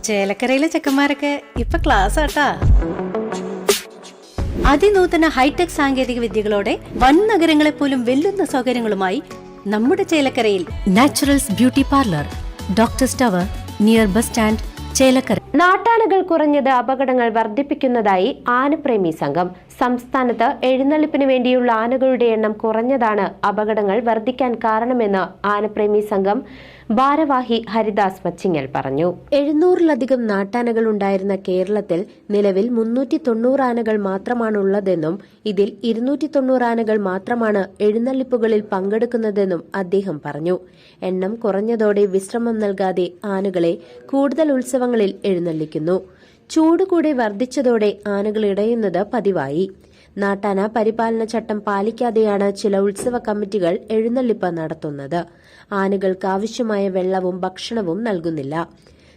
ചേലക്കരയിലെ ചെക്കന്മാരൊക്കെ ഇപ്പൊ ക്ലാസ് ആട്ടാ. അതിനൂതന ഹൈടെക് സാങ്കേതിക വിദ്യകളോടെ വൻ നഗരങ്ങളെ പോലും വെല്ലുന്ന സൗകര്യങ്ങളുമായി നമ്മുടെ ചേലക്കരയിൽ naturals beauty parlour, doctors tower, near bus stand, Chelakkara. നാട്ടാനകൾ കുറഞ്ഞത് അപകടങ്ങൾ വർദ്ധിപ്പിക്കുന്നതായി ആനപ്രേമി സംഘം. സംസ്ഥാനത്ത് എഴുന്നള്ളിപ്പിന് വേണ്ടിയുള്ള ആനകളുടെ എണ്ണം കുറഞ്ഞതാണ് അപകടങ്ങൾ വർദ്ധിക്കാൻ കാരണമെന്ന് ആനപ്രേമി സംഘം ഭാരവാഹി ഹരിദാസ് മച്ചിങ്ങൽ പറഞ്ഞു. 700-ലധികം നാട്ടാനകൾ ഉണ്ടായിരുന്ന കേരളത്തിൽ നിലവിൽ 390 ആനകൾ മാത്രമാണുള്ളതെന്നും ഇതിൽ 290 ആനകൾ മാത്രമാണ് എഴുന്നള്ളിപ്പുകളിൽ പങ്കെടുക്കുന്നതെന്നും അദ്ദേഹം പറഞ്ഞു. എണ്ണം കുറഞ്ഞതോടെ വിശ്രമം നൽകാതെ ആനകളെ കൂടുതൽ ഉത്സവങ്ങളിൽ എഴുന്നള്ളിക്കുന്നു. ചൂട് കൂടി വർദ്ധിച്ചതോടെ ആനകൾ ഇടയുന്നത് പതിവായി. നാട്ടാന പരിപാലന ചട്ടം പാലിക്കാതെയാണ് ചില ഉത്സവ കമ്മിറ്റികൾ എഴുന്നള്ളിപ്പ് നടത്തുന്നത്. ആനകൾക്ക് ആവശ്യമായ വെള്ളവും ഭക്ഷണവും നൽകുന്നില്ല.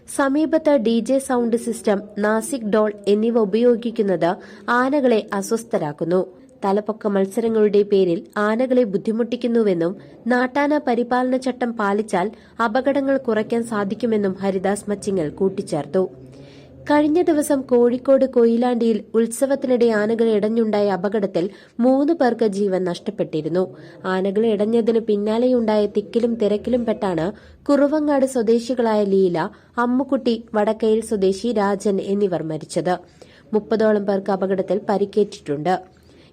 സമീപത്ത് DJ sound system, Nashik dhol എന്നിവ ഉപയോഗിക്കുന്നത് ആനകളെ അസ്വസ്ഥരാക്കുന്നു. തലപ്പൊക്ക മത്സരങ്ങളുടെ പേരിൽ ആനകളെ ബുദ്ധിമുട്ടിക്കുന്നുവെന്നും നാട്ടാന പരിപാലന ചട്ടം പാലിച്ചാൽ അപകടങ്ങൾ കുറയ്ക്കാൻ സാധിക്കുമെന്നും ഹരിദാസ് മച്ചിങ്ങൽ കൂട്ടിച്ചേർത്തു. കഴിഞ്ഞ ദിവസം കോഴിക്കോട് കൊയിലാണ്ടിയിൽ ഉത്സവത്തിനിടെ ആനകൾ ഇടഞ്ഞുണ്ടായ അപകടത്തിൽ 3 പേർക്ക് ജീവൻ നഷ്ടപ്പെട്ടിരുന്നു. ആനകൾ ഇടഞ്ഞതിന് പിന്നാലെയുണ്ടായ തിക്കിലും തിരക്കിലും പെട്ടാണ് കുറുവങ്ങാട് സ്വദേശികളായ ലീല, അമ്മുക്കുട്ടി, വടക്കയിൽ സ്വദേശി രാജൻ എന്നിവർ മരിച്ചത്. 30ഓളം പേർക്ക് അപകടത്തിൽ പരിക്കേറ്റിട്ടുണ്ട്.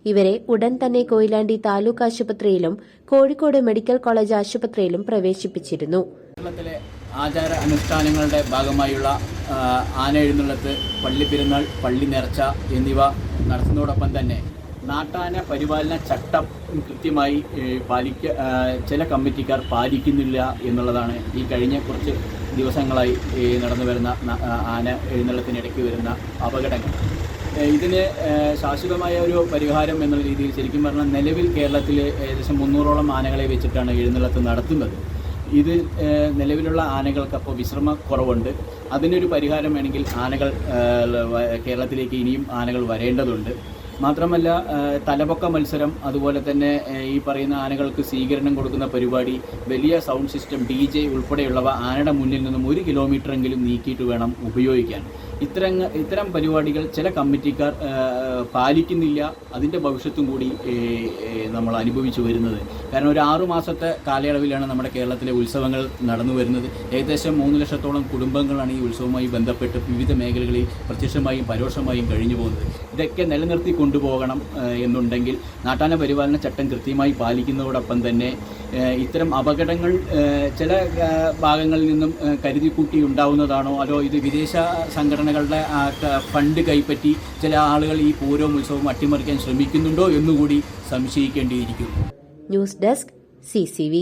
ഇവരെ ഉടൻ തന്നെ കൊയിലാണ്ടി താലൂക്ക് ആശുപത്രിയിലും കോഴിക്കോട് മെഡിക്കൽ കോളേജ് ആശുപത്രിയിലും പ്രവേശിപ്പിച്ചിരുന്നു. കേരളത്തിലെ ആചാര അനുഷ്ഠാനങ്ങളുടെ ഭാഗമായുള്ള ആന എഴുന്നള്ളത്ത്, പള്ളി പെരുന്നാൾ, പള്ളി നേർച്ച എന്നിവ നടത്തുന്നതോടൊപ്പം തന്നെ നാട്ടാന പരിപാലന ചട്ടം കൃത്യമായി ചില കമ്മിറ്റിക്കാർ പാലിക്കുന്നില്ല എന്നുള്ളതാണ് ഈ കഴിഞ്ഞ കുറച്ച് ദിവസങ്ങളായി നടന്നു വരുന്ന ആന എഴുന്നള്ളത്തിനിടയ്ക്ക് വരുന്ന അപകടങ്ങൾ. ഇതിന് ശാശ്വതമായ ഒരു പരിഹാരം എന്നുള്ള രീതിയിൽ ശരിക്കും പറഞ്ഞാൽ നിലവിൽ കേരളത്തിൽ ഏകദേശം 300ഓളം ആനകളെ വെച്ചിട്ടാണ് എഴുന്നള്ളത്ത് നടത്തുന്നത്. ഇത് നിലവിലുള്ള ആനകൾക്കപ്പോൾ വിശ്രമക്കുറവുണ്ട്. അതിനൊരു പരിഹാരം വേണമെങ്കിൽ ആനകൾ കേരളത്തിലേക്ക് ഇനിയും ആനകൾ വരേണ്ടതുണ്ട്. മാത്രമല്ല തലപൊക്ക മത്സരം, അതുപോലെ തന്നെ ഈ പറയുന്ന ആനകൾക്ക് സ്വീകരണം കൊടുക്കുന്ന പരിപാടി, വലിയ സൗണ്ട് സിസ്റ്റം, DJ ഉൾപ്പെടെയുള്ളവ ആനയുടെ മുന്നിൽ നിന്നും 1 കിലോമീറ്ററെങ്കിലും നീക്കിയിട്ട് വേണം ഉപയോഗിക്കാൻ. ഇത്തരം പരിപാടികൾ ചില കമ്മിറ്റിക്കാർ പാലിക്കുന്നില്ല. അതിൻ്റെ ഭവിഷ്യത്തും കൂടി നമ്മൾ അനുഭവിച്ചു വരുന്നത്. കാരണം ഒരു 6 മാസത്തെ കാലയളവിലാണ് നമ്മുടെ കേരളത്തിലെ ഉത്സവങ്ങൾ നടന്നു വരുന്നത്. ഏകദേശം 3 ലക്ഷത്തോളം കുടുംബങ്ങളാണ് ഈ ഉത്സവവുമായി ബന്ധപ്പെട്ട് വിവിധ മേഖലകളിൽ പ്രത്യക്ഷമായും പരോക്ഷമായും കഴിഞ്ഞു പോകുന്നത്. ഇതൊക്കെ നിലനിർത്തി കൊണ്ടുപോകണം എന്നുണ്ടെങ്കിൽ നാട്ടാന പരിപാലന ചട്ടം കൃത്യമായി പാലിക്കുന്നതോടൊപ്പം തന്നെ ഇത്തരം അപകടങ്ങൾ ചില ഭാഗങ്ങളിൽ നിന്നും കരുതിക്കൂട്ടി ഉണ്ടാവുന്നതാണോ, അതോ ഇത് വിദേശ സംഘടനകളുടെ ഫണ്ട് കൈപ്പറ്റി ചില ആളുകൾ ഈ പൂരവും ഉത്സവവും അട്ടിമറിക്കാൻ ശ്രമിക്കുന്നുണ്ടോ എന്നുകൂടി സംശയിക്കേണ്ടിയിരിക്കുന്നു. News desk CCV.